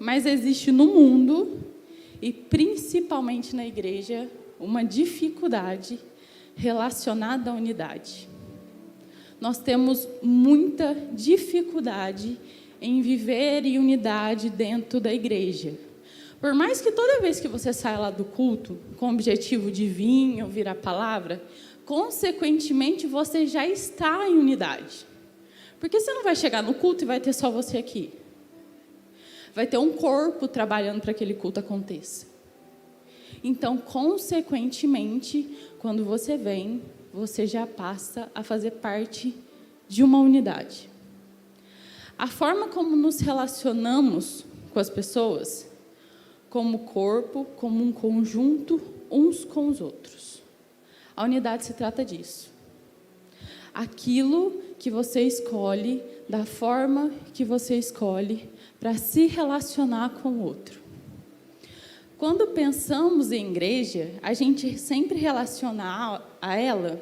mas existe no mundo, e principalmente na igreja, uma dificuldade relacionada à unidade. Nós temos muita dificuldade em viver em unidade dentro da igreja. Por mais que toda vez que você sai lá do culto, com o objetivo de vir e ouvir a palavra, consequentemente você já está em unidade. Porque você não vai chegar no culto e vai ter só você aqui. Vai ter um corpo trabalhando para que aquele culto aconteça. Então, consequentemente, quando você vem, você já passa a fazer parte de uma unidade. A forma como nos relacionamos com as pessoas, como corpo, como um conjunto, uns com os outros. A unidade se trata disso. Aquilo que você escolhe, da forma que você escolhe, para se relacionar com o outro. Quando pensamos em igreja, a gente sempre relaciona a ela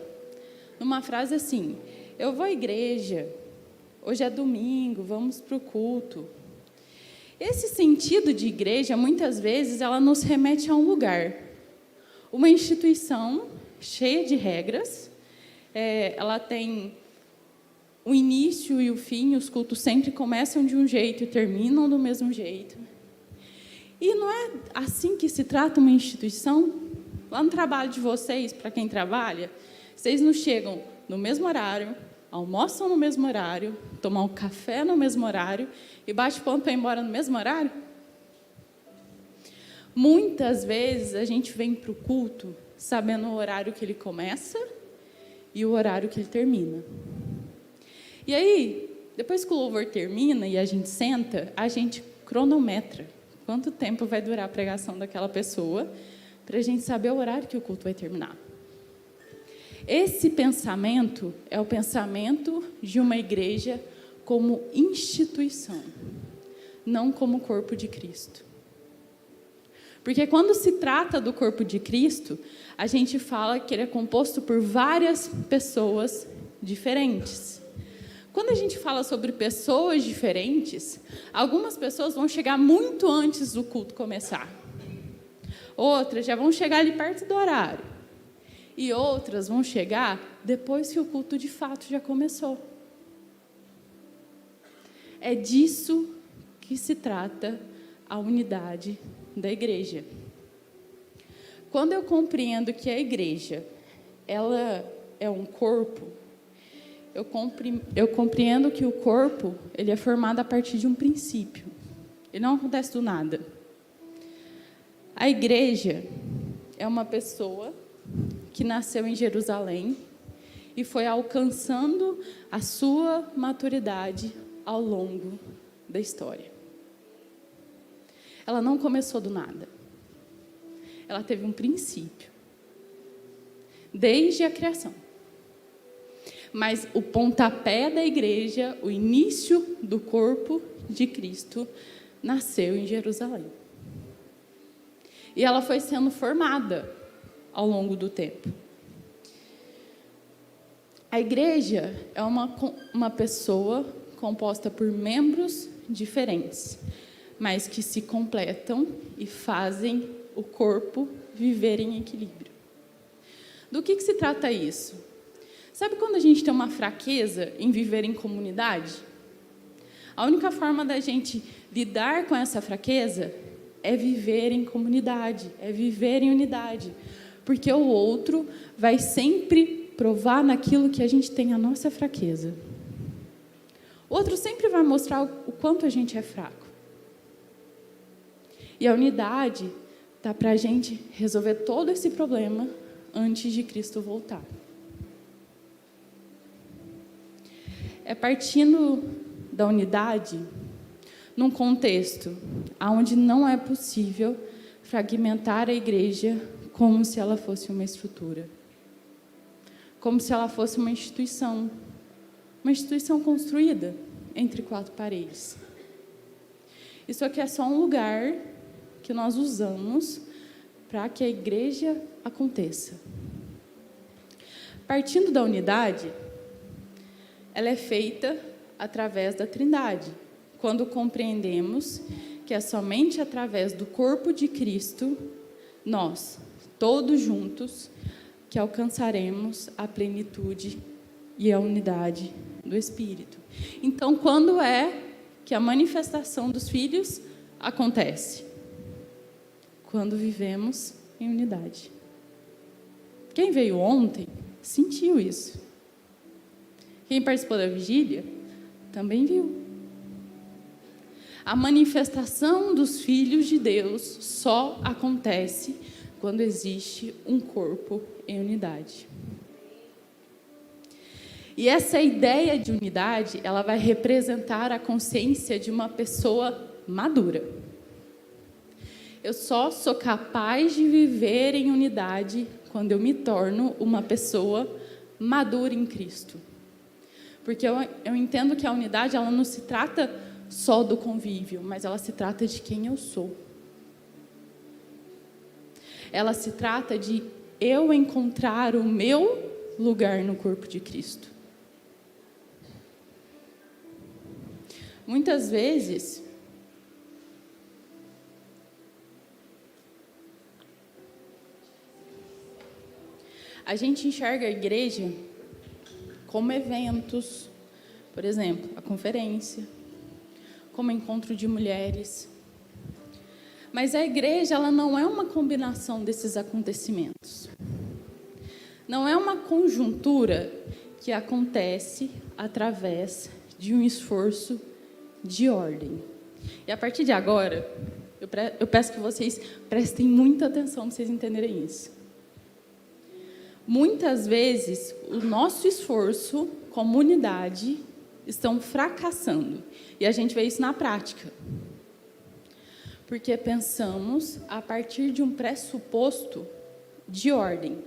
numa frase assim: eu vou à igreja, hoje é domingo, vamos para o culto. Esse sentido de igreja, muitas vezes, ela nos remete a um lugar, uma instituição cheia de regras, ela tem o início e o fim, os cultos sempre começam de um jeito e terminam do mesmo jeito. E não é assim que se trata uma instituição? Lá no trabalho de vocês, para quem trabalha, vocês não chegam no mesmo horário, almoçam no mesmo horário, tomam um café no mesmo horário e bate ponto para ir embora no mesmo horário? Muitas vezes a gente vem para o culto sabendo o horário que ele começa e o horário que ele termina. E aí, depois que o louvor termina e a gente senta, a gente cronometra quanto tempo vai durar a pregação daquela pessoa, para a gente saber o horário que o culto vai terminar. Esse pensamento é o pensamento de uma igreja como instituição, não como corpo de Cristo. Porque quando se trata do corpo de Cristo, a gente fala que ele é composto por várias pessoas diferentes. Quando a gente fala sobre pessoas diferentes, algumas pessoas vão chegar muito antes do culto começar. Outras já vão chegar ali perto do horário. E outras vão chegar depois que o culto de fato já começou. É disso que se trata a unidade da igreja. Quando eu compreendo que a igreja, ela é um corpo, eu compreendo que o corpo, ele é formado a partir de um princípio. Ele não acontece do nada. A igreja é uma pessoa que nasceu em Jerusalém e foi alcançando a sua maturidade ao longo da história. Ela não começou do nada. Ela teve um princípio, desde a criação. Mas o pontapé da igreja, o início do corpo de Cristo, nasceu em Jerusalém. E ela foi sendo formada ao longo do tempo. A igreja é uma pessoa composta por membros diferentes, mas que se completam e fazem o corpo viver em equilíbrio. Do que se trata isso? Sabe quando a gente tem uma fraqueza em viver em comunidade? A única forma da gente lidar com essa fraqueza é viver em comunidade, é viver em unidade. Porque o outro vai sempre provar naquilo que a gente tem a nossa fraqueza. O outro sempre vai mostrar o quanto a gente é fraco. E a unidade está para a gente resolver todo esse problema antes de Cristo voltar. É partindo da unidade, num contexto onde não é possível fragmentar a igreja como se ela fosse uma estrutura. Como se ela fosse uma instituição construída entre quatro paredes. Isso aqui é só um lugar que nós usamos para que a igreja aconteça. Partindo da unidade, ela é feita através da Trindade, quando compreendemos que é somente através do corpo de Cristo, nós, todos juntos, que alcançaremos a plenitude e a unidade do Espírito. Então, quando é que a manifestação dos filhos acontece? Quando vivemos em unidade. Quem veio ontem sentiu isso. Quem participou da vigília também viu. A manifestação dos filhos de Deus só acontece quando existe um corpo em unidade. E essa ideia de unidade, ela vai representar a consciência de uma pessoa madura. Eu só sou capaz de viver em unidade quando eu me torno uma pessoa madura em Cristo. Porque eu entendo que a unidade, ela não se trata só do convívio, mas ela se trata de quem eu sou. Ela se trata de eu encontrar o meu lugar no corpo de Cristo. Muitas vezes, a gente enxerga a igreja como eventos, por exemplo, a conferência, como encontro de mulheres. Mas a igreja, ela não é uma combinação desses acontecimentos. Não é uma conjuntura que acontece através de um esforço de ordem. E a partir de agora, eu peço que vocês prestem muita atenção para vocês entenderem isso. Muitas vezes, o nosso esforço como unidade estão fracassando. E a gente vê isso na prática. Porque pensamos a partir de um pressuposto de ordem.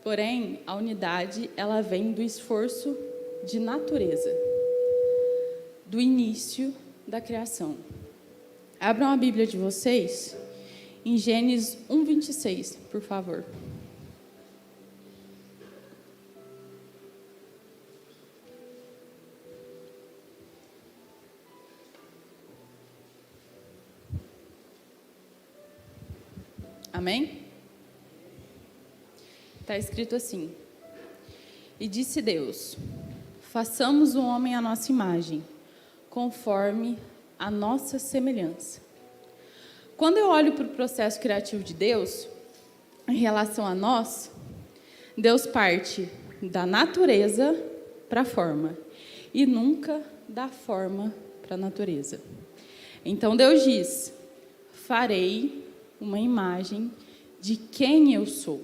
Porém, a unidade, ela vem do esforço de natureza, do início da criação. Abram a Bíblia de vocês em Gênesis 1:26, por favor. Amém? Está escrito assim: E disse Deus: façamos o homem à nossa imagem, conforme a nossa semelhança. Quando eu olho para o processo criativo de Deus, em relação a nós, Deus parte da natureza para a forma, e nunca da forma para a natureza. Então Deus diz: farei uma imagem de quem eu sou.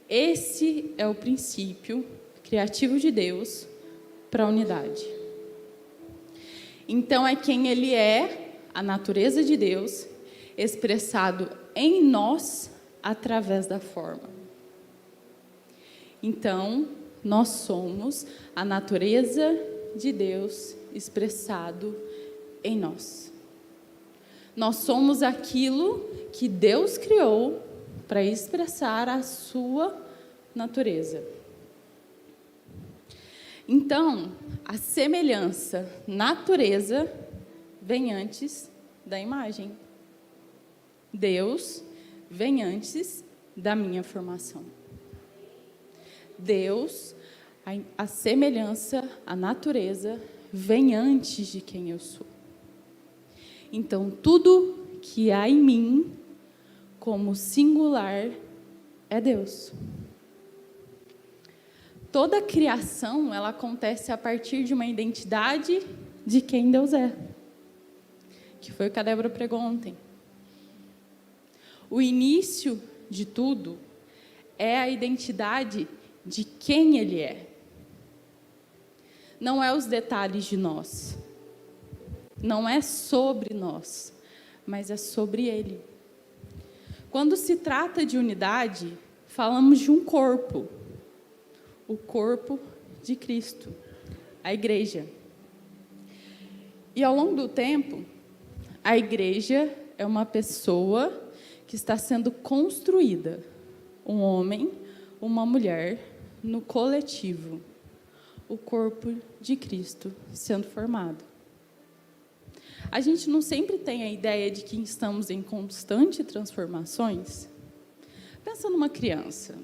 Esse é o princípio criativo de Deus para a unidade. Então, é quem Ele é, a natureza de Deus, expressado em nós através da forma. Então, nós somos a natureza de Deus expressado em nós. Nós somos aquilo que Deus criou para expressar a sua natureza. Então, a semelhança, natureza, vem antes da imagem. Deus vem antes da minha formação. Deus, a semelhança, a natureza, vem antes de quem eu sou. Então, tudo que há em mim, como singular, é Deus. Toda a criação, ela acontece a partir de uma identidade de quem Deus é. Que foi o que a Débora pregou ontem. O início de tudo é a identidade de quem Ele é. Não é os detalhes de nós. Não é sobre nós, mas é sobre Ele. Quando se trata de unidade, falamos de um corpo. O corpo de Cristo, a igreja. E ao longo do tempo, a igreja é uma pessoa que está sendo construída. Um homem, uma mulher, no coletivo. O corpo de Cristo sendo formado. A gente não sempre tem a ideia de que estamos em constante transformações? Pensa numa criança.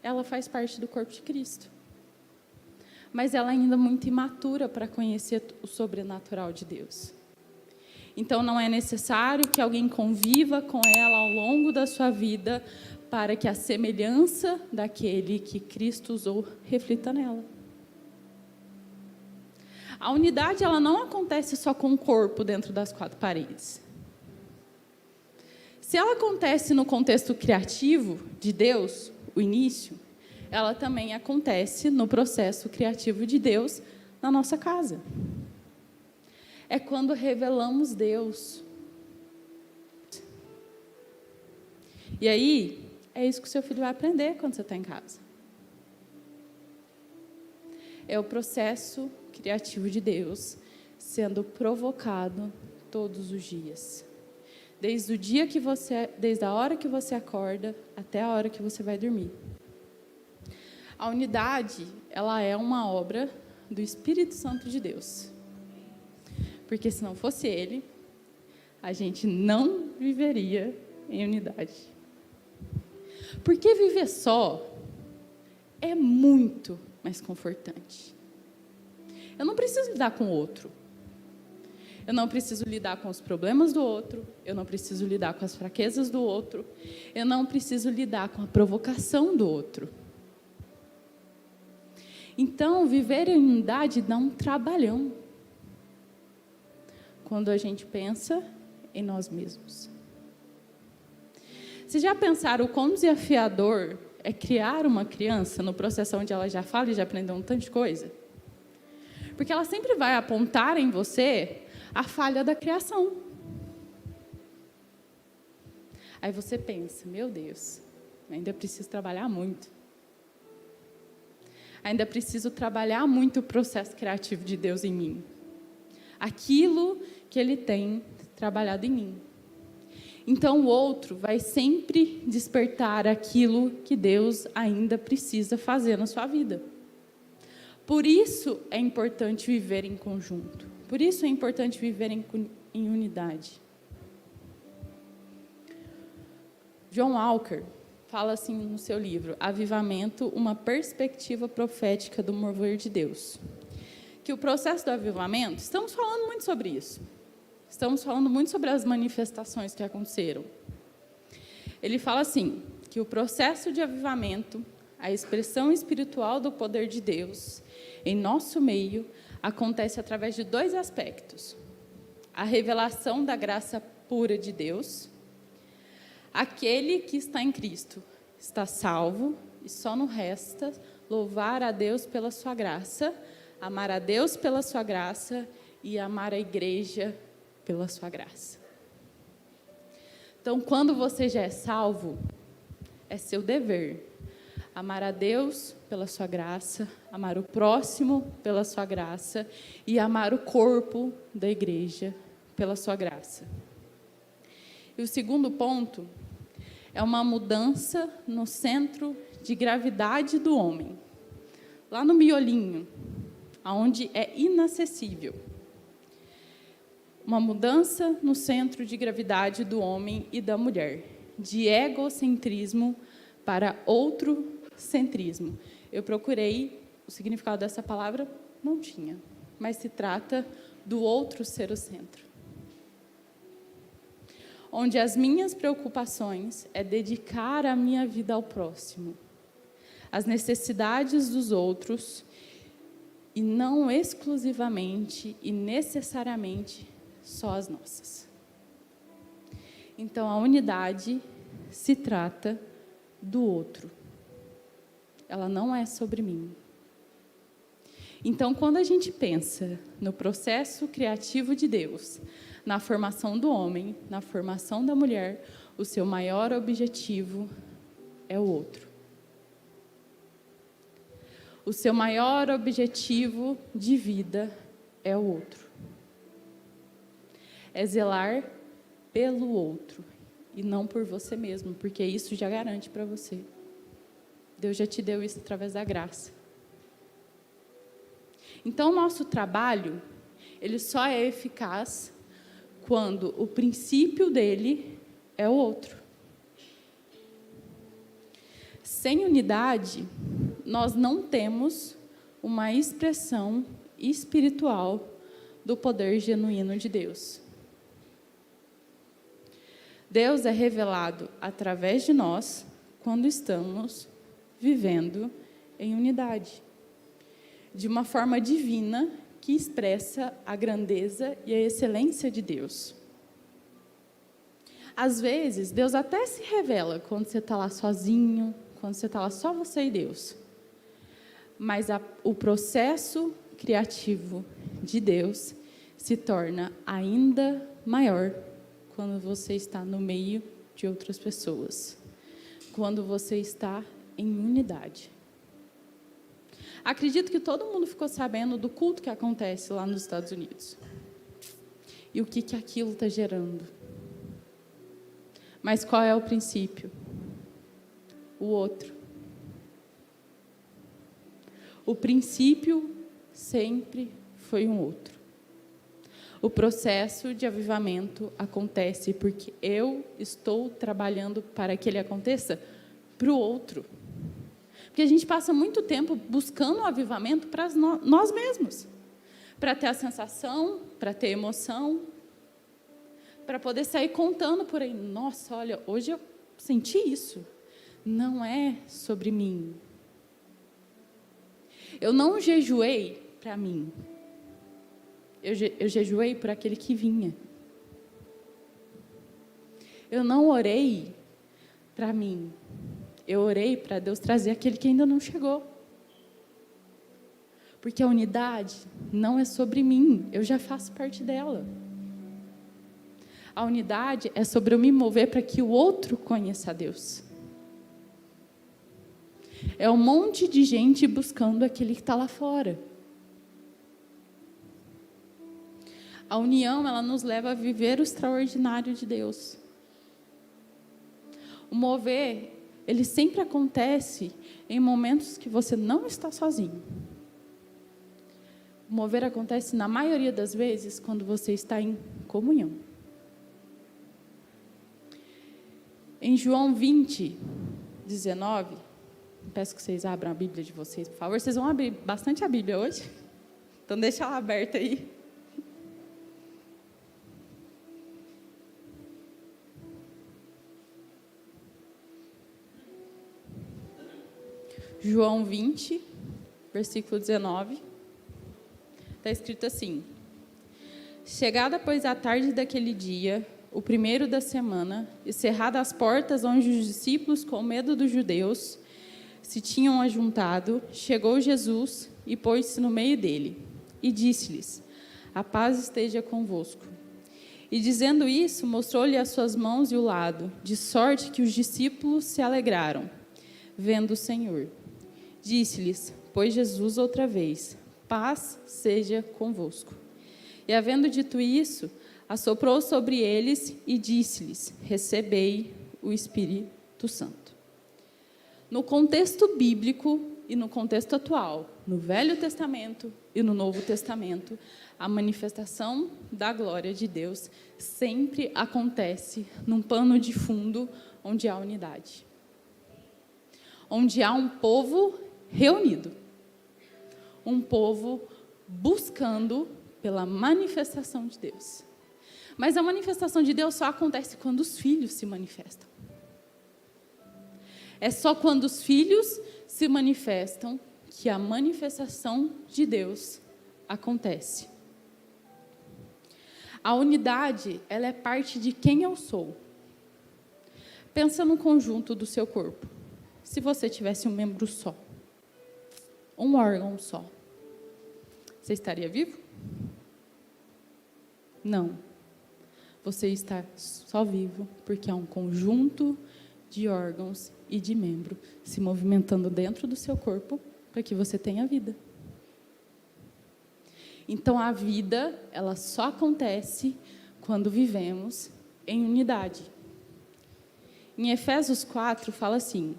Ela faz parte do corpo de Cristo. Mas ela é ainda muito imatura para conhecer o sobrenatural de Deus. Então, não é necessário que alguém conviva com ela ao longo da sua vida para que a semelhança daquele que Cristo usou reflita nela. A unidade, ela não acontece só com o corpo dentro das quatro paredes. Se ela acontece no contexto criativo de Deus, o início, ela também acontece no processo criativo de Deus na nossa casa. É quando revelamos Deus. E aí, é isso que o seu filho vai aprender quando você está em casa. É o processo criativo de Deus sendo provocado todos os dias. Desde a hora que você acorda até a hora que você vai dormir. A unidade, ela é uma obra do Espírito Santo de Deus. Porque se não fosse Ele, a gente não viveria em unidade. Porque viver só é muito mais confortante. Eu não preciso lidar com o outro. Eu não preciso lidar com os problemas do outro. Eu não preciso lidar com as fraquezas do outro. Eu não preciso lidar com a provocação do outro. Então, viver em unidade dá um trabalhão. Quando a gente pensa em nós mesmos. Vocês já pensaram o quão desafiador é criar uma criança no processo onde ela já fala e já aprendeu um tanto de coisa? Porque ela sempre vai apontar em você a falha da criação. Aí você pensa, meu Deus, ainda preciso trabalhar muito. Ainda preciso trabalhar muito o processo criativo de Deus em mim. Aquilo que Ele tem trabalhado em mim. Então, o outro vai sempre despertar aquilo que Deus ainda precisa fazer na sua vida. Por isso é importante viver em conjunto. Por isso é importante viver em unidade. John Walker fala assim no seu livro, Avivamento, uma perspectiva profética do mover de Deus. Que o processo do avivamento, estamos falando muito sobre isso. Estamos falando muito sobre as manifestações que aconteceram. Ele fala assim, que o processo de avivamento, a expressão espiritual do poder de Deus em nosso meio, acontece através de dois aspectos. A revelação da graça pura de Deus. Aquele que está em Cristo está salvo e só nos resta louvar a Deus pela sua graça, amar a Deus pela sua graça e amar a igreja pela sua graça. Então, quando você já é salvo, é seu dever amar a Deus pela sua graça, amar o próximo pela sua graça e amar o corpo da igreja pela sua graça. E o segundo ponto é uma mudança no centro de gravidade do homem, lá no miolinho, onde é inacessível. Uma mudança no centro de gravidade do homem e da mulher, de egocentrismo para outrocentrismo. Eu procurei o significado dessa palavra, não tinha, mas se trata do outro ser o centro. Onde as minhas preocupações é dedicar a minha vida ao próximo, às necessidades dos outros, e não exclusivamente e necessariamente só as nossas. Então, a unidade se trata do outro. Ela não é sobre mim. Então, quando a gente pensa no processo criativo de Deus, na formação do homem, na formação da mulher, o seu maior objetivo é o outro. O seu maior objetivo de vida é o outro. É zelar pelo outro e não por você mesmo, porque isso já garante para você. Deus já te deu isso através da graça. Então, o nosso trabalho ele só é eficaz quando o princípio dele é o outro. Sem unidade, nós não temos uma expressão espiritual do poder genuíno de Deus. Deus é revelado através de nós quando estamos vivendo em unidade, de uma forma divina que expressa a grandeza e a excelência de Deus. Às vezes, Deus até se revela quando você está lá sozinho, quando você está lá só você e Deus. Mas o processo criativo de Deus se torna ainda maior quando você está no meio de outras pessoas, quando você está em unidade. Acredito que todo mundo ficou sabendo do culto que acontece lá nos Estados Unidos. E o que aquilo está gerando. Mas qual é o princípio? O outro. O princípio sempre foi um outro. O processo de avivamento acontece porque eu estou trabalhando para que ele aconteça para o outro. Porque a gente passa muito tempo buscando o avivamento para nós mesmos. Para ter a sensação, para ter emoção, para poder sair contando por aí. Nossa, olha, hoje eu senti isso. Não é sobre mim. Eu não jejuei para mim. Eu jejuei por aquele que vinha. Eu não orei para mim. Eu orei para Deus trazer aquele que ainda não chegou. Porque a unidade não é sobre mim. Eu já faço parte dela. A unidade é sobre eu me mover para que o outro conheça a Deus. É um monte de gente buscando aquele que está lá fora. A união, ela nos leva a viver o extraordinário de Deus. O mover, ele sempre acontece em momentos que você não está sozinho. O mover acontece, na maioria das vezes, quando você está em comunhão. Em João 20, 19, peço que vocês abram a Bíblia de vocês, por favor. Vocês vão abrir bastante a Bíblia hoje? Então, deixa ela aberta aí. João 20, versículo 19, está escrito assim: chegada, pois, a tarde daquele dia, o primeiro da semana, e cerradas as portas onde os discípulos, com medo dos judeus, se tinham ajuntado, chegou Jesus e pôs-se no meio dele, e disse-lhes: a paz esteja convosco. E dizendo isso, mostrou-lhe as suas mãos e o lado, de sorte que os discípulos se alegraram, vendo o Senhor. Disse-lhes, pois, Jesus outra vez: paz seja convosco. E havendo dito isso, assoprou sobre eles e disse-lhes: recebei o Espírito Santo. No contexto bíblico e no contexto atual, no Velho Testamento e no Novo Testamento, a manifestação da glória de Deus sempre acontece num pano de fundo onde há unidade. Onde há um povo reunido. Um povo buscando pela manifestação de Deus. Mas a manifestação de Deus só acontece quando os filhos se manifestam. É só quando os filhos se manifestam que a manifestação de Deus acontece. A unidade, ela é parte de quem eu sou. Pensa no conjunto do seu corpo. Se você tivesse um membro só, um órgão só, você estaria vivo? Não. Você está só vivo porque há um conjunto de órgãos e de membros se movimentando dentro do seu corpo para que você tenha vida. Então, a vida, ela só acontece quando vivemos em unidade. Em Efésios 4, fala assim: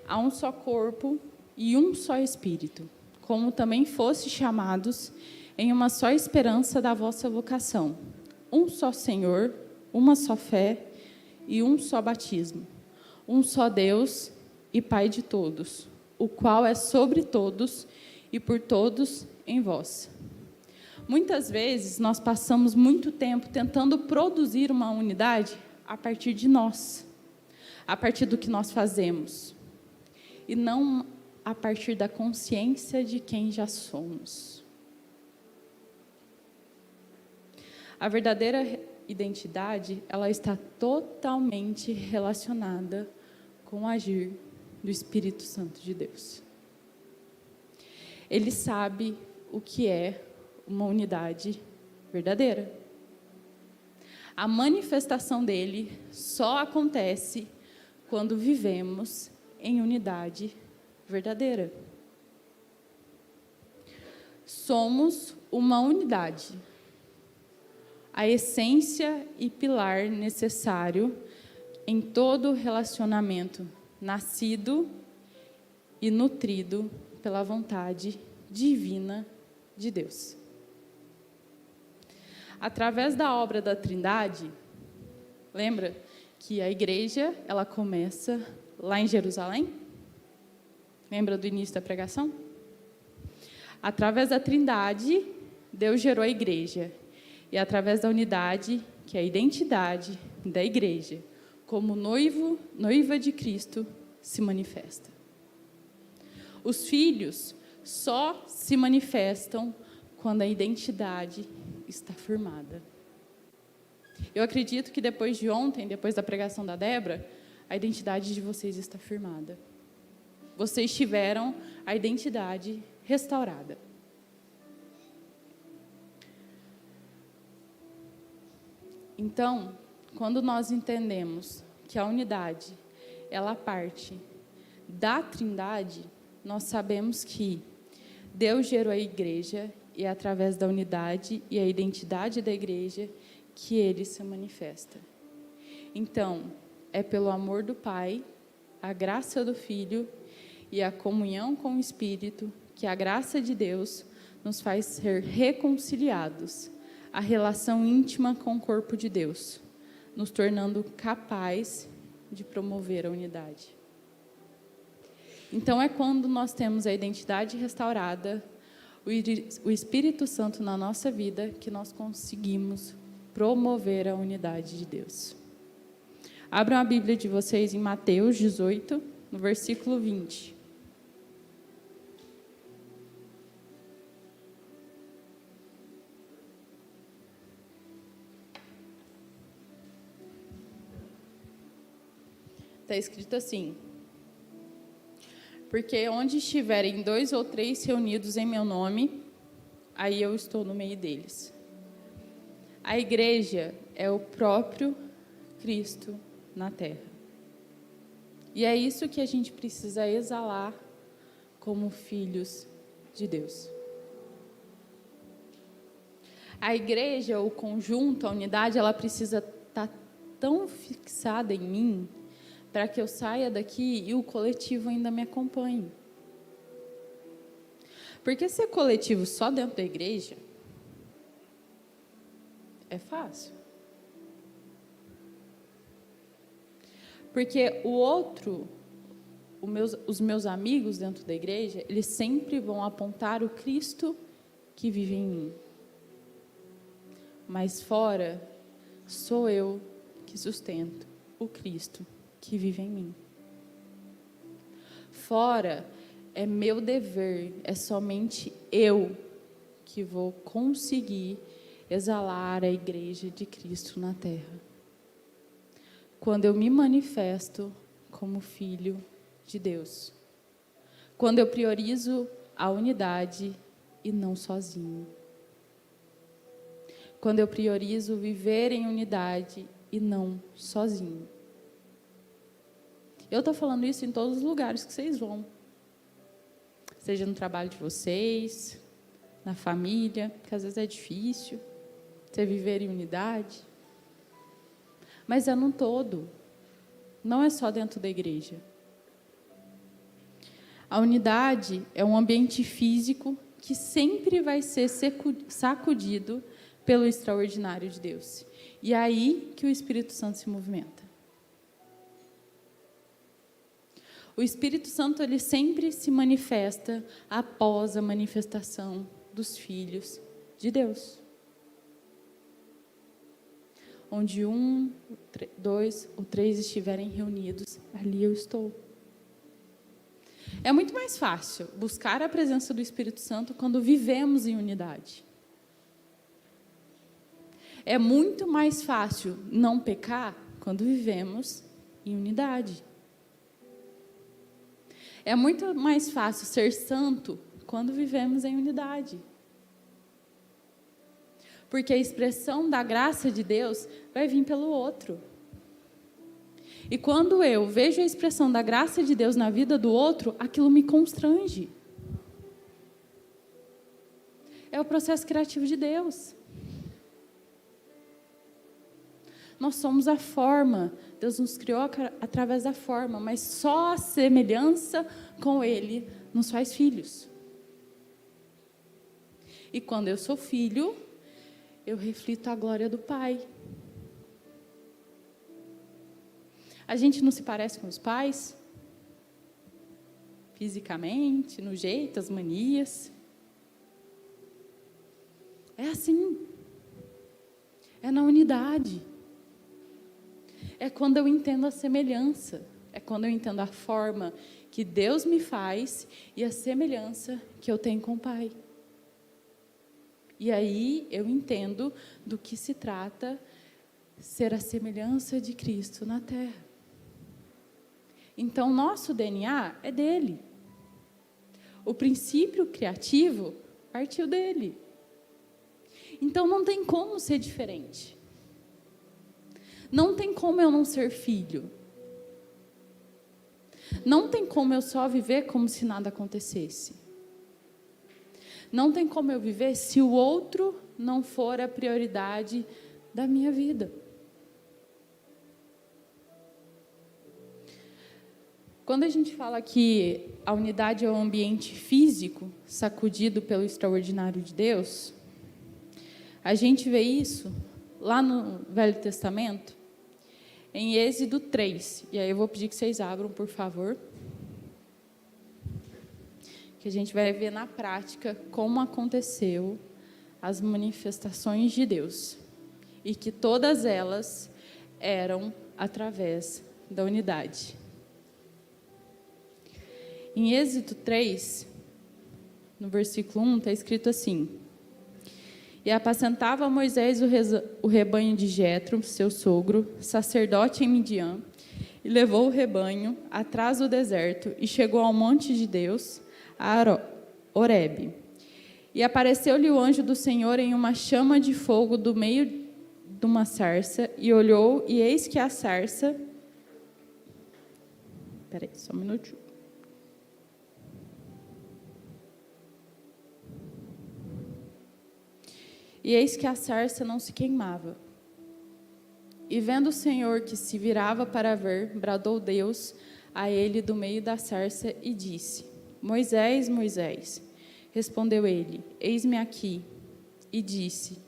há um só corpo e um só Espírito, como também fosse chamados em uma só esperança da vossa vocação, um só Senhor, uma só fé e um só batismo, um só Deus e Pai de todos, o qual é sobre todos e por todos em vós. Muitas vezes nós passamos muito tempo tentando produzir uma unidade a partir de nós, a partir do que nós fazemos, e não a partir da consciência de quem já somos. A verdadeira identidade, ela está totalmente relacionada com o agir do Espírito Santo de Deus. Ele sabe o que é uma unidade verdadeira. A manifestação dele só acontece quando vivemos em unidade verdadeira. Somos uma unidade, a essência e pilar necessário em todo relacionamento nascido e nutrido pela vontade divina de Deus. Através da obra da Trindade, lembra que a igreja, ela começa lá em Jerusalém? Lembra do início da pregação? Através da Trindade, Deus gerou a igreja. E através da unidade, que é a identidade da igreja, como noiva de Cristo, se manifesta. Os filhos só se manifestam quando a identidade está firmada. Eu acredito que depois de ontem, depois da pregação da Débora, a identidade de vocês está firmada. Vocês tiveram a identidade restaurada. Então, quando nós entendemos que a unidade, ela parte da Trindade, nós sabemos que Deus gerou a igreja e é através da unidade e a identidade da igreja que ele se manifesta. Então, é pelo amor do Pai, a graça do Filho e a comunhão com o Espírito que a graça de Deus nos faz ser reconciliados à relação íntima com o corpo de Deus, nos tornando capazes de promover a unidade. Então, é quando nós temos a identidade restaurada, o Espírito Santo na nossa vida, que nós conseguimos promover a unidade de Deus. Abram a Bíblia de vocês em Mateus 18, no versículo 20. Está escrito assim: porque onde estiverem 2 ou 3 reunidos em meu nome, aí eu estou no meio deles. A igreja é o próprio Cristo na terra. E é isso que a gente precisa exalar como filhos de Deus. A igreja, o conjunto, a unidade, ela precisa estar tão fixada em mim para que eu saia daqui e o coletivo ainda me acompanhe. Porque ser coletivo só dentro da igreja é fácil. Porque o outro, os meus amigos dentro da igreja, eles sempre vão apontar o Cristo que vive em mim. Mas fora, sou eu que sustento o Cristo que vive em mim. Fora, é meu dever, é somente eu que vou conseguir exalar a igreja de Cristo na terra. Quando eu me manifesto como filho de Deus. Quando eu priorizo a unidade e não sozinho. Quando eu priorizo viver em unidade e não sozinho. Eu estou falando isso em todos os lugares que vocês vão. Seja no trabalho de vocês, na família, que às vezes é difícil você viver em unidade. Mas é num todo. Não é só dentro da igreja. A unidade é um ambiente físico que sempre vai ser sacudido pelo extraordinário de Deus. E é aí que o Espírito Santo se movimenta. O Espírito Santo, ele sempre se manifesta após a manifestação dos filhos de Deus. Onde 1, 2 ou 3 estiverem reunidos, ali eu estou. É muito mais fácil buscar a presença do Espírito Santo quando vivemos em unidade. É muito mais fácil não pecar quando vivemos em unidade. É muito mais fácil ser santo quando vivemos em unidade. Porque a expressão da graça de Deus vai vir pelo outro. E quando eu vejo a expressão da graça de Deus na vida do outro, aquilo me constrange. É o processo criativo de Deus. Nós somos a forma. Deus nos criou através da forma, mas só a semelhança com Ele nos faz filhos. E quando eu sou filho, eu reflito a glória do Pai. A gente não se parece com os pais? Fisicamente, no jeito, as manias. É assim. É na unidade. É quando eu entendo a semelhança. É quando eu entendo a forma que Deus me faz e a semelhança que eu tenho com o Pai. E aí eu entendo do que se trata ser a semelhança de Cristo na terra. Então, nosso DNA é dele. O princípio criativo partiu dele. Então, não tem como ser diferente. Não tem como eu não ser filho. Não tem como eu só viver como se nada acontecesse. Não tem como eu viver se o outro não for a prioridade da minha vida. Quando a gente fala que a unidade é um ambiente físico sacudido pelo extraordinário de Deus, a gente vê isso lá no Velho Testamento, em Êxodo 3. E aí eu vou pedir que vocês abram, por favor. Que a gente vai ver na prática como aconteceu as manifestações de Deus. E que todas elas eram através da unidade. Em Êxodo 3, no versículo 1, está escrito assim: E apacentava Moisés o rebanho de Jetro, seu sogro, sacerdote em Midian, e levou o rebanho atrás do deserto, e chegou ao monte de Deus, a Horebe. E apareceu-lhe o anjo do Senhor em uma chama de fogo do meio de uma sarça, e olhou, e eis que a sarça... Espera aí, só um minutinho. E eis que a sarça não se queimava. E vendo o Senhor que se virava para ver, bradou Deus a ele do meio da sarça e disse: Moisés, Moisés. Respondeu ele: Eis-me aqui. E disse: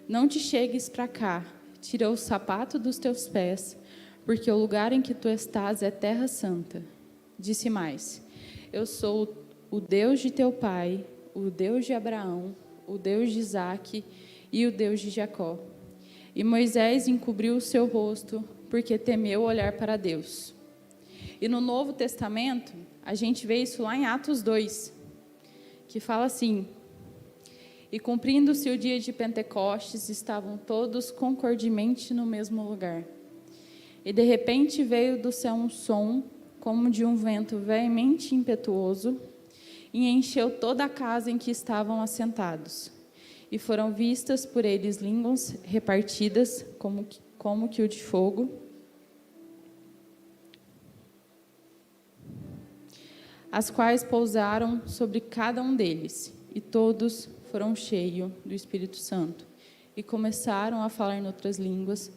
Não te chegues para cá, tira o sapato dos teus pés, porque o lugar em que tu estás é terra santa. Disse mais: Eu sou o Deus de teu pai, o Deus de Abraão, o Deus de Isaque e o Deus de Jacó. E Moisés encobriu o seu rosto, porque temeu olhar para Deus. E no Novo Testamento, a gente vê isso lá em Atos 2, que fala assim: E cumprindo-se o dia de Pentecostes, estavam todos concordemente no mesmo lugar. E de repente veio do céu um som, como de um vento veemente e impetuoso, e encheu toda a casa em que estavam assentados. E foram vistas por eles línguas repartidas, como que o de fogo, as quais pousaram sobre cada um deles, e todos foram cheios do Espírito Santo, e começaram a falar em outras línguas,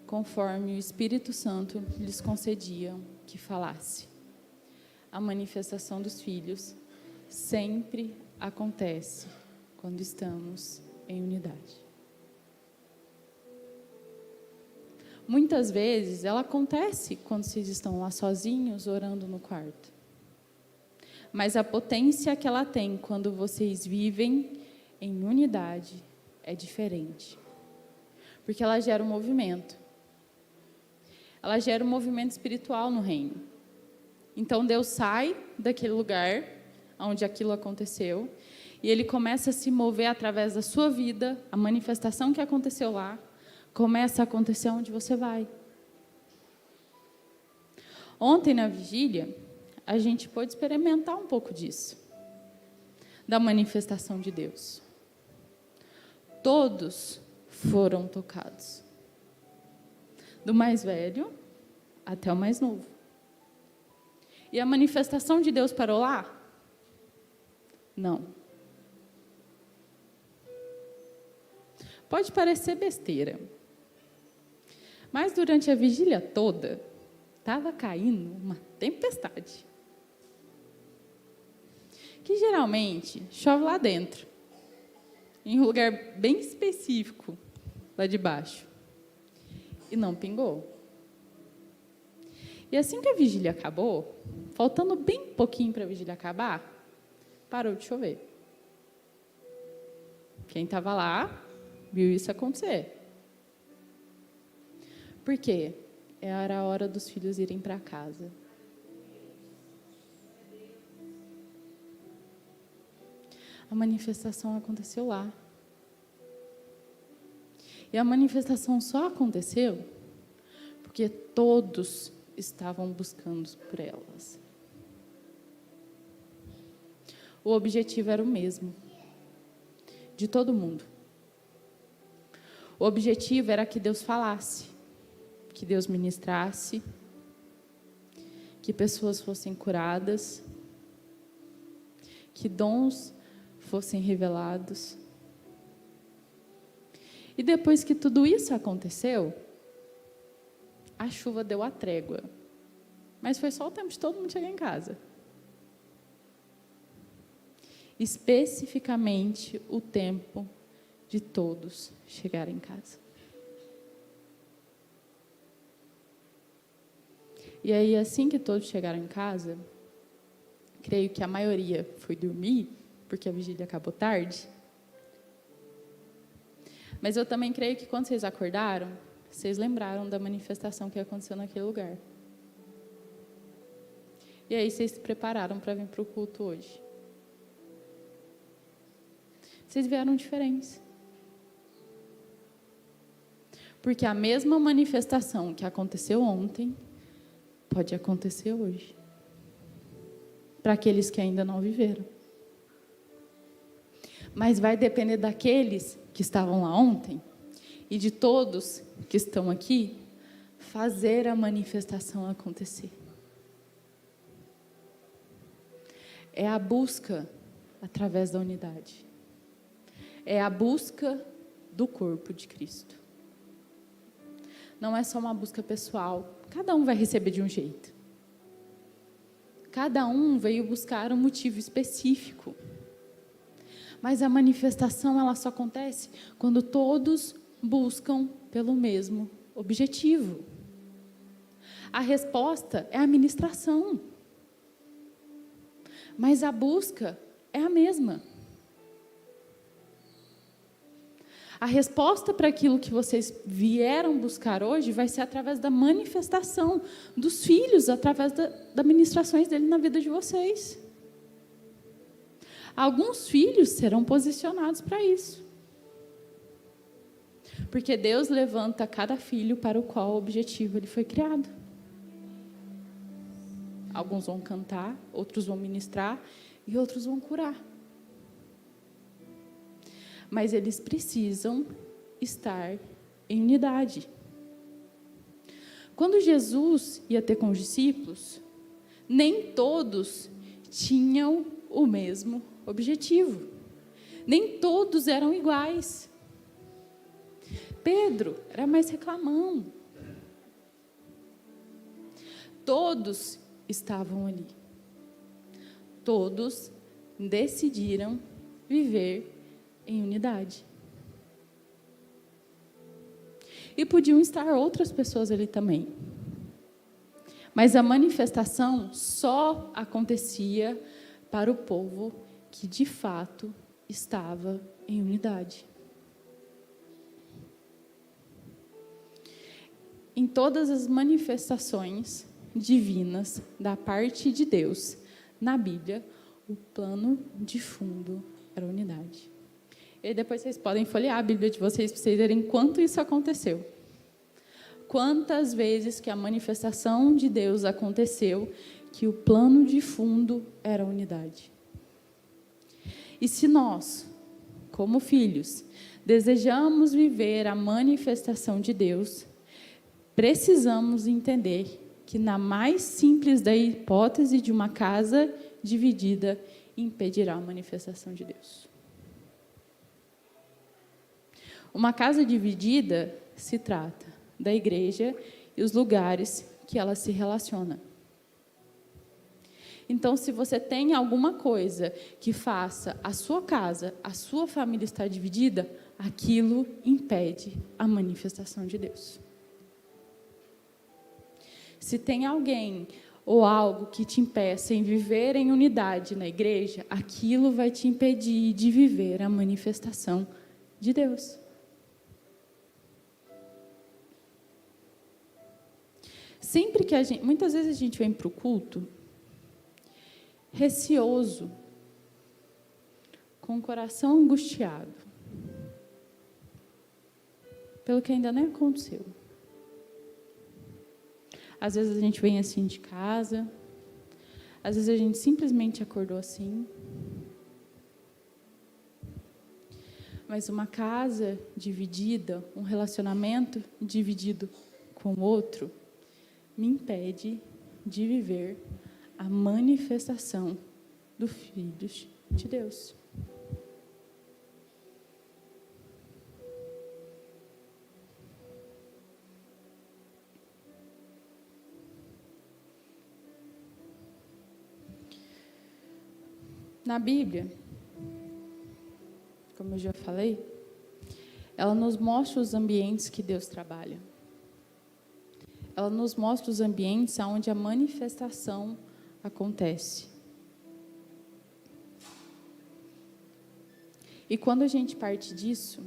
conforme o Espírito Santo lhes concedia que falasse. A manifestação dos filhos sempre acontece quando estamos em unidade. Muitas vezes ela acontece quando vocês estão lá sozinhos, orando no quarto. Mas a potência que ela tem quando vocês vivem em unidade é diferente. Porque ela gera um movimento. Ela gera um movimento espiritual no reino. Então Deus sai daquele lugar onde aquilo aconteceu e Ele começa a se mover através da sua vida, a manifestação que aconteceu lá, começa a acontecer onde você vai. Ontem, na vigília, a gente pôde experimentar um pouco disso, da manifestação de Deus. Todos foram tocados, do mais velho até o mais novo. E a manifestação de Deus parou lá? Não. Pode parecer besteira, mas durante a vigília toda, estava caindo uma tempestade. Que geralmente chove lá dentro, em um lugar bem específico, lá de baixo. E não pingou. E assim que a vigília acabou, faltando bem pouquinho para a vigília acabar, parou de chover. Quem estava lá viu isso acontecer. Por quê? Era a hora dos filhos irem para casa. A manifestação aconteceu lá. E a manifestação só aconteceu porque todos estavam buscando por elas. O objetivo era o mesmo, de todo mundo. O objetivo era que Deus falasse, que Deus ministrasse, que pessoas fossem curadas, que dons fossem revelados. E depois que tudo isso aconteceu, a chuva deu a trégua. Mas foi só o tempo de todo mundo chegar em casa. Especificamente o tempo de todos chegarem em casa. E aí, assim que todos chegaram em casa, creio que a maioria foi dormir, porque a vigília acabou tarde. Mas eu também creio que quando vocês acordaram, vocês lembraram da manifestação que aconteceu naquele lugar. E aí vocês se prepararam para vir para o culto hoje. Vocês vieram diferentes. Porque a mesma manifestação que aconteceu ontem, pode acontecer hoje. Para aqueles que ainda não viveram. Mas vai depender daqueles que estavam lá ontem e de todos que estão aqui fazer a manifestação acontecer. É a busca através da unidade. É a busca do corpo de Cristo. Não é só uma busca pessoal. Cada um vai receber de um jeito. Cada um veio buscar um motivo específico. Mas a manifestação, ela só acontece quando todos buscam pelo mesmo objetivo. A resposta é a ministração. Mas a busca é a mesma. A resposta para aquilo que vocês vieram buscar hoje vai ser através da manifestação dos filhos, através das ministrações dele na vida de vocês. Alguns filhos serão posicionados para isso. Porque Deus levanta cada filho para o qual objetivo ele foi criado. Alguns vão cantar, outros vão ministrar e outros vão curar. Mas eles precisam estar em unidade. Quando Jesus ia ter com os discípulos, nem todos tinham o mesmo objetivo. Nem todos eram iguais. Pedro era mais reclamão. Todos estavam ali. Todos decidiram viver em unidade. E podiam estar outras pessoas ali também. Mas a manifestação só acontecia para o povo que, de fato, estava em unidade. Em todas as manifestações divinas da parte de Deus, na Bíblia, o plano de fundo era a unidade. E depois vocês podem folhear a Bíblia de vocês para vocês verem quanto isso aconteceu. Quantas vezes que a manifestação de Deus aconteceu, que o plano de fundo era a unidade. E se nós, como filhos, desejamos viver a manifestação de Deus, precisamos entender que na mais simples da hipótese de uma casa dividida, impedirá a manifestação de Deus. Uma casa dividida se trata da igreja e os lugares que ela se relaciona. Então, se você tem alguma coisa que faça a sua casa, a sua família estar dividida, aquilo impede a manifestação de Deus. Se tem alguém ou algo que te impeça em viver em unidade na igreja, aquilo vai te impedir de viver a manifestação de Deus. Sempre que muitas vezes a gente vem para o culto receoso, com o coração angustiado, pelo que ainda nem aconteceu. Às vezes a gente vem assim de casa, às vezes a gente simplesmente acordou assim. Mas uma casa dividida, um relacionamento dividido com o outro, me impede de viver a manifestação dos filhos de Deus. Na Bíblia, como eu já falei, ela nos mostra os ambientes que Deus trabalha. Ela nos mostra os ambientes onde a manifestação acontece. E quando a gente parte disso,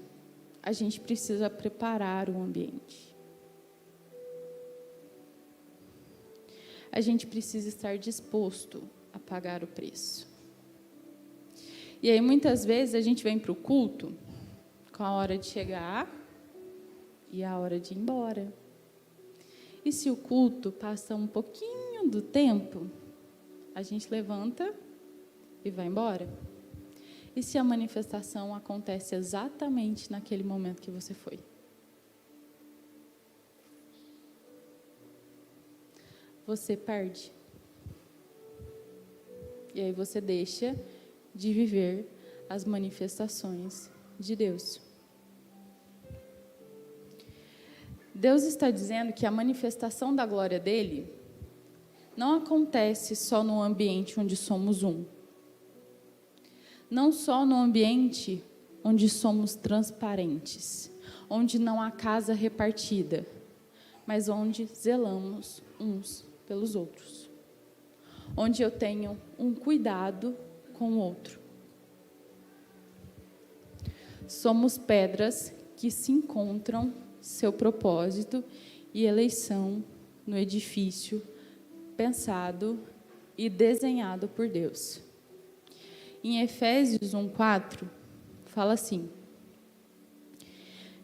a gente precisa preparar o ambiente. A gente precisa estar disposto a pagar o preço. E aí, muitas vezes, a gente vem para o culto com a hora de chegar e a hora de ir embora. E se o culto passa um pouquinho do tempo, a gente levanta e vai embora. E se a manifestação acontece exatamente naquele momento que você foi? Você perde. E aí você deixa de viver as manifestações de Deus. Deus está dizendo que a manifestação da glória dele não acontece só no ambiente onde somos um. Não só no ambiente onde somos transparentes, onde não há casa repartida, mas onde zelamos uns pelos outros. Onde eu tenho um cuidado com o outro. Somos pedras que se encontram seu propósito e eleição no edifício pensado e desenhado por Deus. Em Efésios 1:4, fala assim: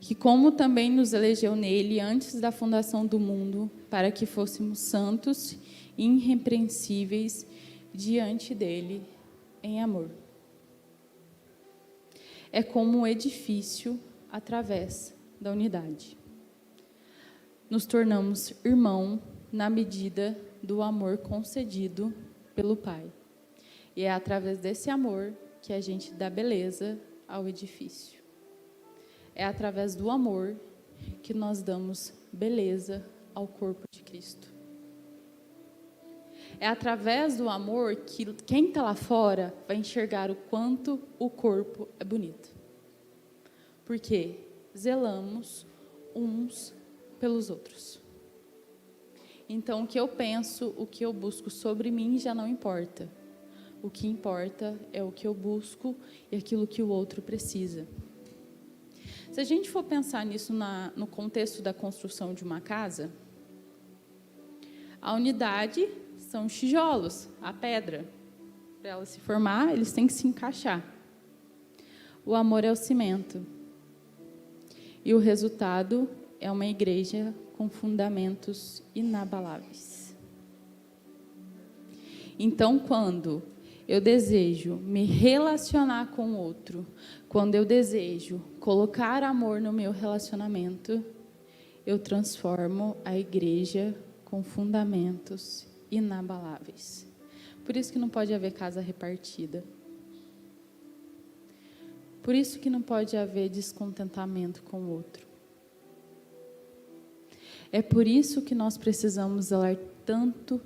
que como também nos elegeu nele antes da fundação do mundo, para que fôssemos santos e irrepreensíveis diante dele em amor. É como um edifício através da unidade. Nos tornamos irmão na medida do amor concedido pelo Pai. E é através desse amor que a gente dá beleza ao edifício. É através do amor que nós damos beleza ao corpo de Cristo. É através do amor que quem está lá fora vai enxergar o quanto o corpo é bonito. Porque zelamos uns pelos outros. Então, o que eu penso, o que eu busco sobre mim já não importa. O que importa é o que eu busco e aquilo que o outro precisa. Se a gente for pensar nisso no contexto da construção de uma casa, a unidade são os tijolos, a pedra. Para ela se formar, eles têm que se encaixar. O amor é o cimento. E o resultado é uma igreja com fundamentos inabaláveis. Então, quando eu desejo me relacionar com o outro, quando eu desejo colocar amor no meu relacionamento, eu transformo a igreja com fundamentos inabaláveis. Por isso que não pode haver casa repartida. Por isso que não pode haver descontentamento com o outro. É por isso que nós precisamos zelar tanto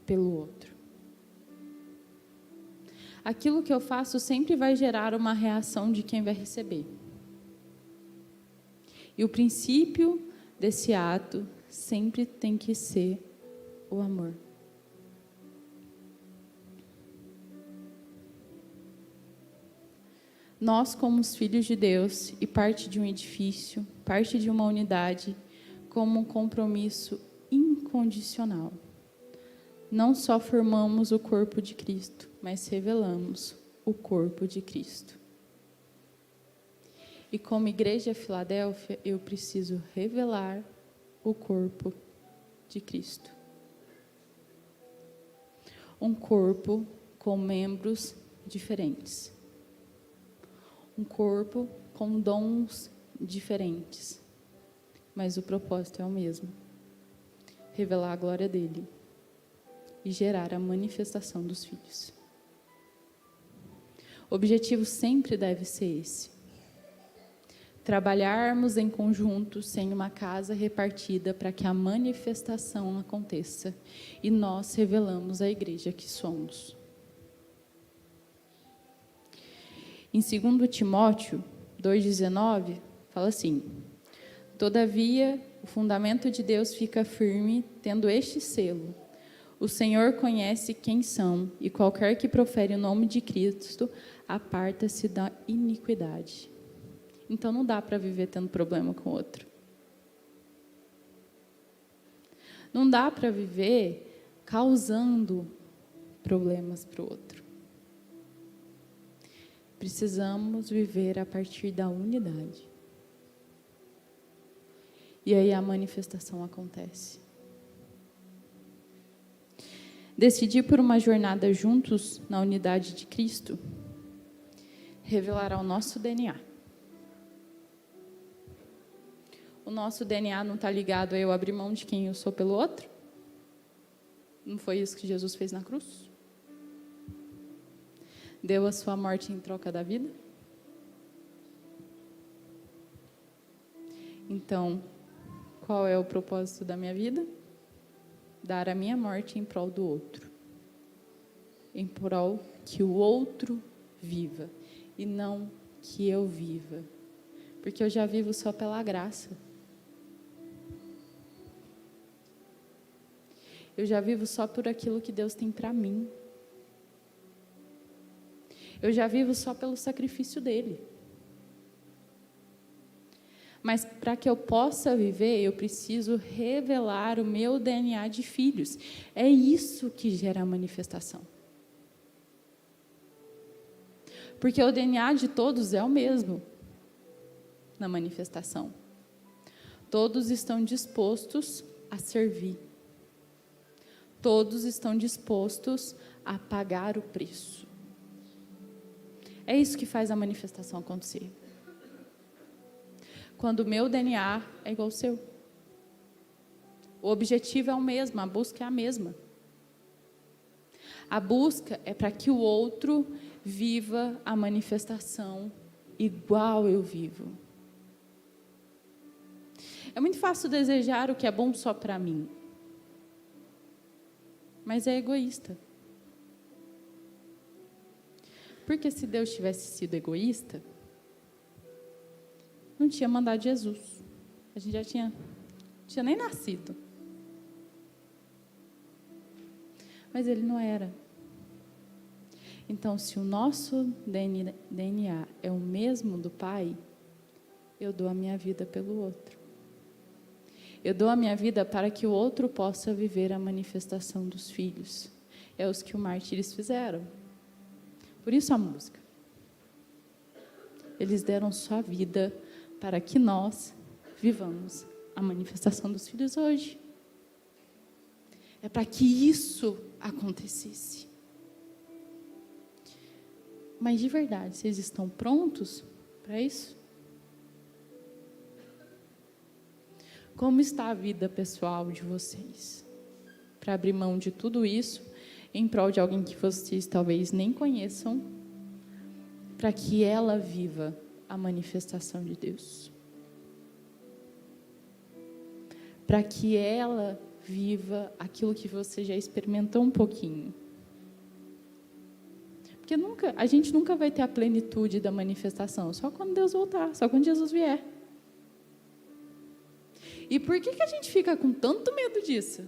pelo outro. Aquilo que eu faço sempre vai gerar uma reação de quem vai receber. E o princípio desse ato sempre tem que ser o amor. Nós, como os filhos de Deus e parte de um edifício, parte de uma unidade, como um compromisso incondicional. Não só formamos o corpo de Cristo, mas revelamos o corpo de Cristo. E como Igreja Filadélfia, eu preciso revelar o corpo de Cristo. Um corpo com membros diferentes. Um corpo com dons diferentes. Mas o propósito é o mesmo. Revelar a glória dele. E gerar a manifestação dos filhos. O objetivo sempre deve ser esse. Trabalharmos em conjunto, sem uma casa repartida, para que a manifestação aconteça. E nós revelamos a igreja que somos. Em 2 Timóteo 2,19, fala assim: todavia, o fundamento de Deus fica firme, tendo este selo. O Senhor conhece quem são, e qualquer que profere o nome de Cristo, aparta-se da iniquidade. Então, não dá para viver tendo problema com o outro. Não dá para viver causando problemas para o outro. Precisamos viver a partir da unidade. E aí a manifestação acontece. Decidir por uma jornada juntos na unidade de Cristo revelará o nosso DNA. O nosso DNA não está ligado a eu abrir mão de quem eu sou pelo outro? Não foi isso que Jesus fez na cruz? Deu a sua morte em troca da vida? Então, qual é o propósito da minha vida? Dar a minha morte em prol do outro. Em prol que o outro viva. E não que eu viva. Porque eu já vivo só pela graça. Eu já vivo só por aquilo que Deus tem para mim. Eu já vivo só pelo sacrifício dele. Mas para que eu possa viver, eu preciso revelar o meu DNA de filhos. É isso que gera a manifestação. Porque o DNA de todos é o mesmo na manifestação. Todos estão dispostos a servir. Todos estão dispostos a pagar o preço. É isso que faz a manifestação acontecer. Quando o meu DNA é igual ao seu. O objetivo é o mesmo, a busca é a mesma. A busca é para que o outro viva a manifestação igual eu vivo. É muito fácil desejar o que é bom só para mim. mas é egoísta. Porque se Deus tivesse sido egoísta, não tinha mandado Jesus. A gente já tinha nem nascido. Mas ele não era. Então, se o nosso DNA é o mesmo do Pai, eu dou a minha vida pelo outro. Eu dou a minha vida para que o outro possa viver a manifestação dos filhos. É os que os mártires fizeram. Por isso a música. Eles deram sua vida para que nós vivamos a manifestação dos filhos hoje. É para que isso acontecesse. Mas de verdade, vocês estão prontos para isso? Como está a vida pessoal de vocês? Para abrir mão de tudo isso, em prol de alguém que vocês talvez nem conheçam, para que ela viva a manifestação de Deus. Para que ela viva aquilo que você já experimentou um pouquinho. Porque a gente nunca vai ter a plenitude da manifestação, só quando Deus voltar, só quando Jesus vier. E por que a gente fica com tanto medo disso?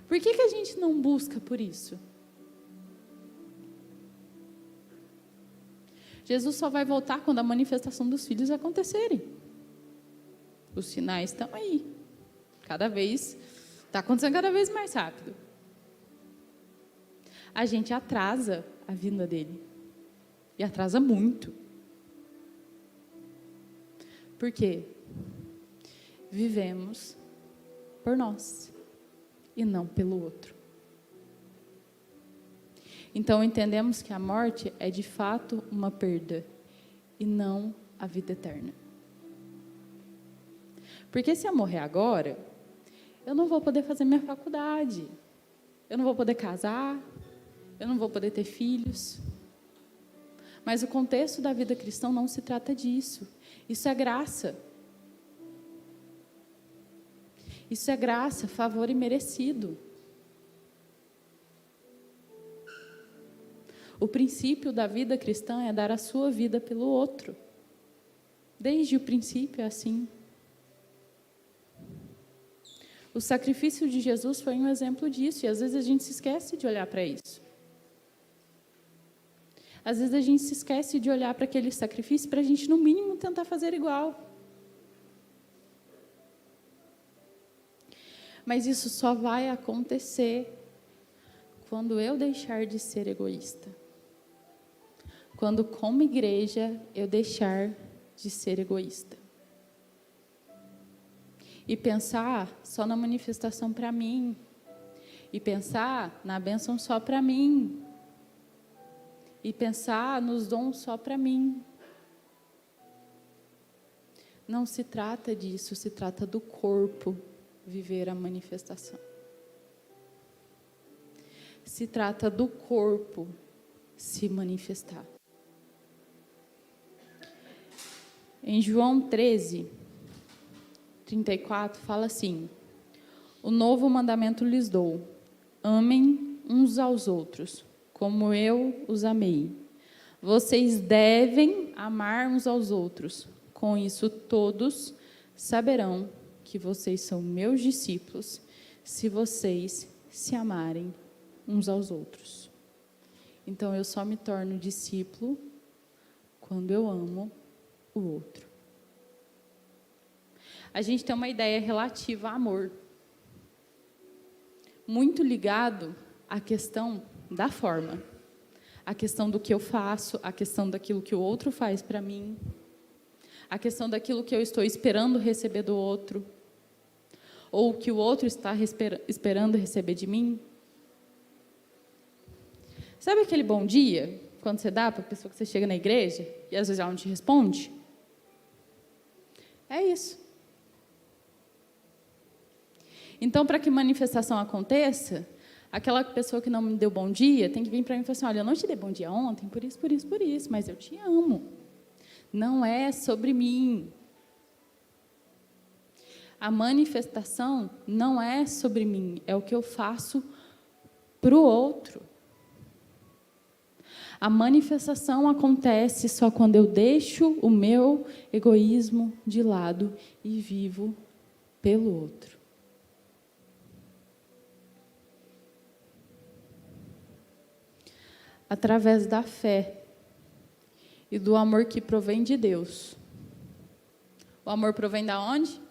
Por que a gente não busca por isso? Jesus só vai voltar quando a manifestação dos filhos acontecerem. Os sinais estão aí. Está acontecendo cada vez mais rápido. A gente atrasa a vinda dele. E atrasa muito. Por quê? Vivemos por nós e não pelo outro. Então entendemos que a morte é de fato uma perda e não a vida eterna. Porque se eu morrer agora, eu não vou poder fazer minha faculdade, eu não vou poder casar, eu não vou poder ter filhos. Mas o contexto da vida cristã não se trata disso. Isso é graça. Isso é graça, favor imerecido. O princípio da vida cristã é dar a sua vida pelo outro. Desde o princípio é assim. O sacrifício de Jesus foi um exemplo disso, e às vezes a gente se esquece de olhar para isso. Às vezes a gente se esquece de olhar para aquele sacrifício para a gente, no mínimo, tentar fazer igual. Mas isso só vai acontecer quando eu deixar de ser egoísta. Quando, como igreja, eu deixar de ser egoísta. E pensar só na manifestação para mim. E pensar na bênção só para mim. E pensar nos dons só para mim. Não se trata disso, se trata do corpo viver a manifestação. Se trata do corpo se manifestar. Em João 13, 34, fala assim: o novo mandamento lhes dou, amem uns aos outros, como eu os amei. Vocês devem amar uns aos outros. Com isso todos saberão que vocês são meus discípulos, se vocês se amarem uns aos outros. Então, eu só me torno discípulo quando eu amo o outro. A gente tem uma ideia relativa a amor, muito ligado à questão da forma, a questão do que eu faço, a questão daquilo que o outro faz para mim, a questão daquilo que eu estou esperando receber do outro, ou que o outro está esperando receber de mim. Sabe aquele bom dia, quando você dá para a pessoa que você chega na igreja, e às vezes ela não te responde? É isso. Então, para que manifestação aconteça, aquela pessoa que não me deu bom dia tem que vir para mim e falar assim: olha, eu não te dei bom dia ontem, por isso, mas eu te amo. Não é sobre mim. A manifestação não é sobre mim, é o que eu faço para o outro. A manifestação acontece só quando eu deixo o meu egoísmo de lado e vivo pelo outro. Através da fé e do amor que provém de Deus. O amor provém da onde?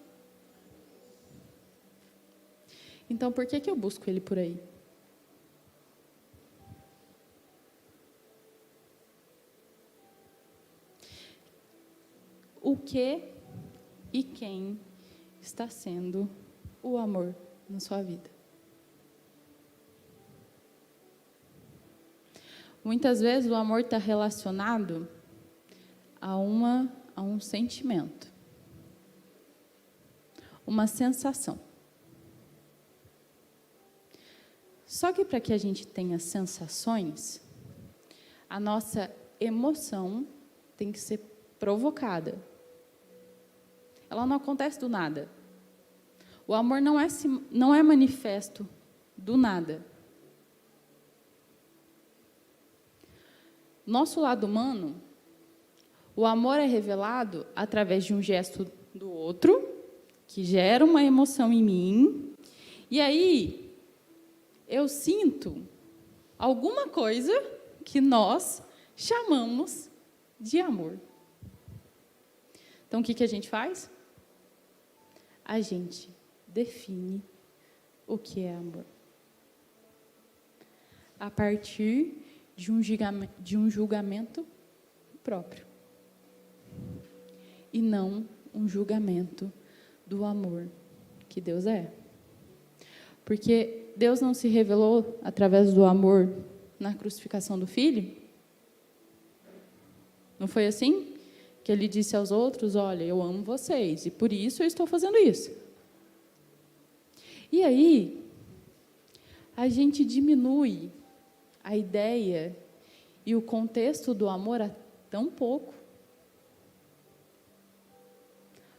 Então, por que eu busco ele por aí? O que e quem está sendo o amor na sua vida? Muitas vezes o amor está relacionado a um sentimento, uma sensação. Só que para que a gente tenha sensações, a nossa emoção tem que ser provocada. Ela não acontece do nada. O amor não é manifesto do nada. Nosso lado humano, o amor é revelado através de um gesto do outro, que gera uma emoção em mim, e aí eu sinto alguma coisa que nós chamamos de amor. Então, o que a gente faz? A gente define o que é amor. A partir de um julgamento próprio. E não um julgamento do amor que Deus é. Porque Deus não se revelou através do amor na crucificação do Filho? Não foi assim? Que ele disse aos outros, olha, eu amo vocês, e por isso eu estou fazendo isso. E aí, a gente diminui a ideia e o contexto do amor a tão pouco.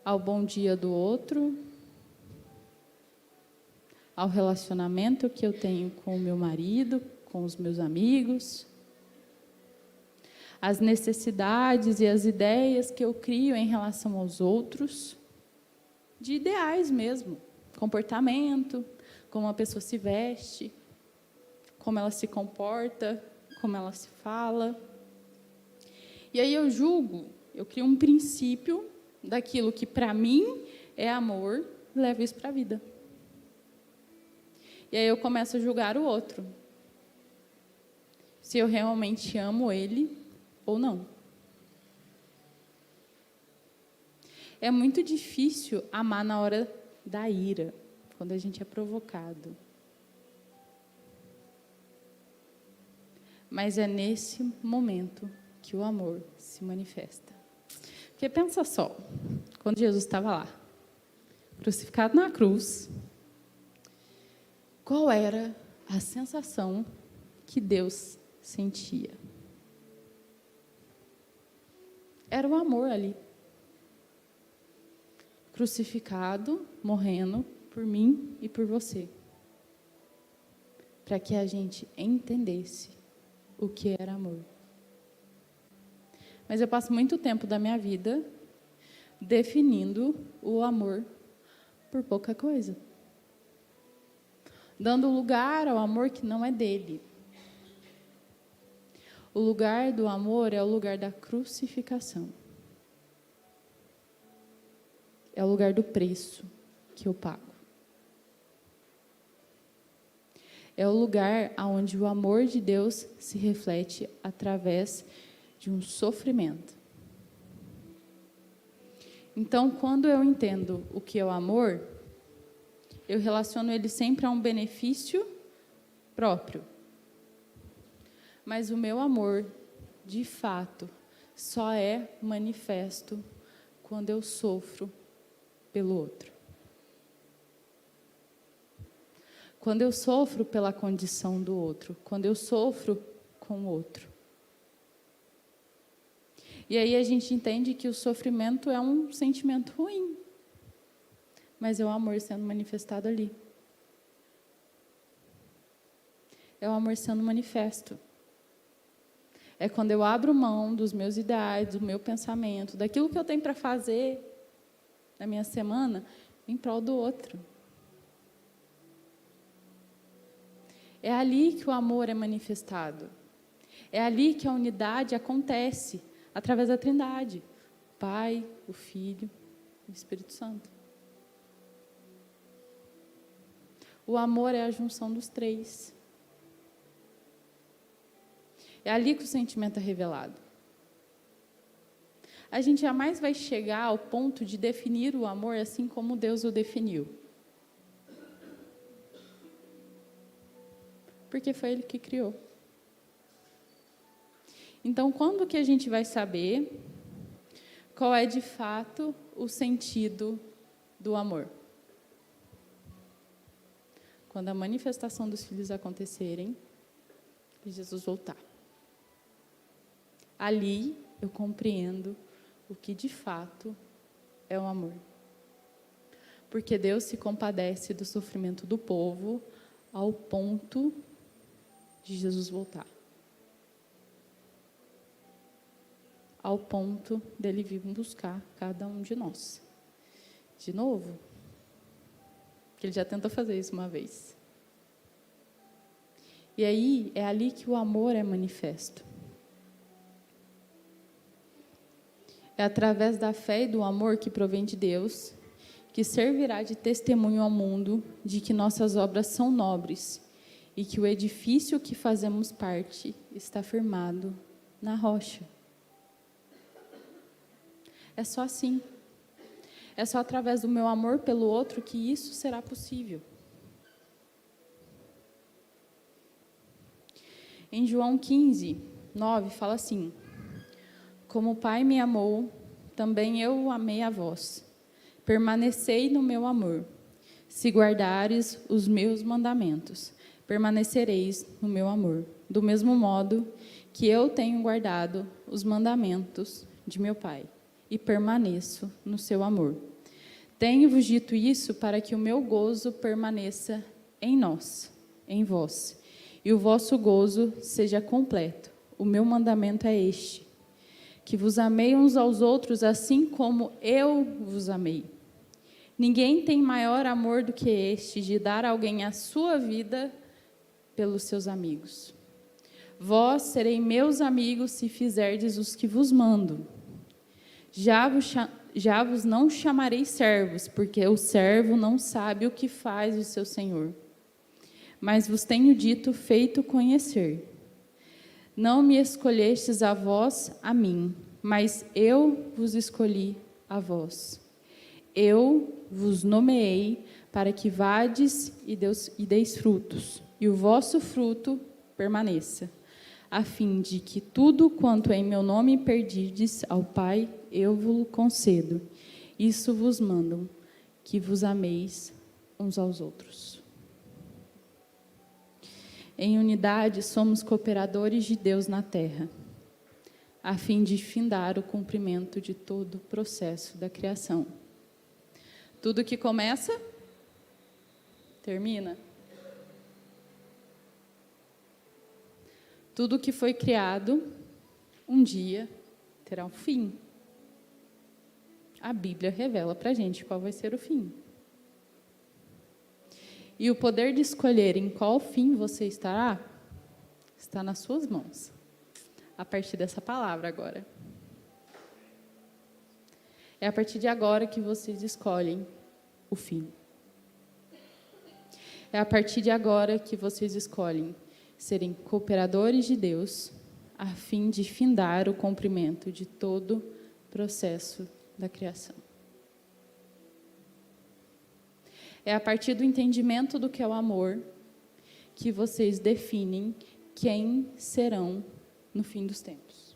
Ao bom dia do outro, ao relacionamento que eu tenho com o meu marido, com os meus amigos, as necessidades e as ideias que eu crio em relação aos outros, de ideais mesmo, comportamento, como a pessoa se veste, como ela se comporta, como ela se fala. E aí eu julgo, eu crio um princípio daquilo que para mim é amor, levo isso para a vida. E aí eu começo a julgar o outro, se eu realmente amo ele ou não. É muito difícil amar na hora da ira, quando a gente é provocado. Mas é nesse momento que o amor se manifesta. Porque pensa só, quando Jesus estava lá, crucificado na cruz, qual era a sensação que Deus sentia? Era o amor ali. Crucificado, morrendo por mim e por você. Para que a gente entendesse o que era amor. Mas eu passo muito tempo da minha vida definindo o amor por pouca coisa. Dando lugar ao amor que não é dele. O lugar do amor é o lugar da crucificação. É o lugar do preço que eu pago. É o lugar onde o amor de Deus se reflete através de um sofrimento. Então, quando eu entendo o que é o amor, eu relaciono ele sempre a um benefício próprio. Mas o meu amor, de fato, só é manifesto quando eu sofro pelo outro. Quando eu sofro pela condição do outro, quando eu sofro com o outro. E aí a gente entende que o sofrimento é um sentimento ruim. mas é o amor sendo manifestado ali. É o amor sendo manifesto. É quando eu abro mão dos meus ideais, do meu pensamento, daquilo que eu tenho para fazer na minha semana, em prol do outro. É ali que o amor é manifestado. É ali que a unidade acontece, através da Trindade. O Pai, o Filho e o Espírito Santo. O amor é a junção dos três. É ali que o sentimento é revelado. A gente jamais vai chegar ao ponto de definir o amor assim como Deus o definiu. Porque foi Ele que criou. Então, quando que a gente vai saber qual é, de fato, o sentido do amor? Quando a manifestação dos filhos acontecerem e Jesus voltar. Ali eu compreendo o que de fato é o amor. Porque Deus se compadece do sofrimento do povo ao ponto de Jesus voltar. Ao ponto dele vir buscar cada um de nós. De novo, que ele já tentou fazer isso uma vez. E aí, é ali que o amor é manifesto. É através da fé e do amor que provém de Deus, que servirá de testemunho ao mundo de que nossas obras são nobres e que o edifício que fazemos parte está firmado na rocha. É só assim. É só através do meu amor pelo outro que isso será possível. Em João 15, 9, fala assim: como o Pai me amou, também eu o amei a vós. Permanecei no meu amor. Se guardares os meus mandamentos, permanecereis no meu amor. Do mesmo modo que eu tenho guardado os mandamentos de meu Pai e permaneço no seu amor. Tenho-vos dito isso para que o meu gozo permaneça em nós, em vós, e o vosso gozo seja completo. O meu mandamento é este: que vos amei uns aos outros assim como eu vos amei. Ninguém tem maior amor do que este, de dar a alguém a sua vida pelos seus amigos. Vós sereis meus amigos se fizerdes os que vos mando. Já vos não chamarei servos, porque o servo não sabe o que faz o seu senhor. Mas vos tenho dito, feito conhecer. Não me escolhestes a vós, a mim, mas eu vos escolhi a vós. Eu vos nomeei para que vades e deis frutos, e o vosso fruto permaneça, a fim de que tudo quanto em meu nome pedirdes ao Pai, eu vos concedo. Isso vos mando, que vos ameis uns aos outros. Em unidade, somos cooperadores de Deus na terra, a fim de findar o cumprimento de todo o processo da criação. Tudo que começa, termina. Tudo que foi criado, um dia terá um fim. A Bíblia revela para a gente qual vai ser o fim. E o poder de escolher em qual fim você estará, está nas suas mãos. A partir dessa palavra agora. É a partir de agora que vocês escolhem o fim. É a partir de agora que vocês escolhem serem cooperadores de Deus, a fim de findar o cumprimento de todo o processo da criação. É a partir do entendimento do que é o amor que vocês definem quem serão no fim dos tempos.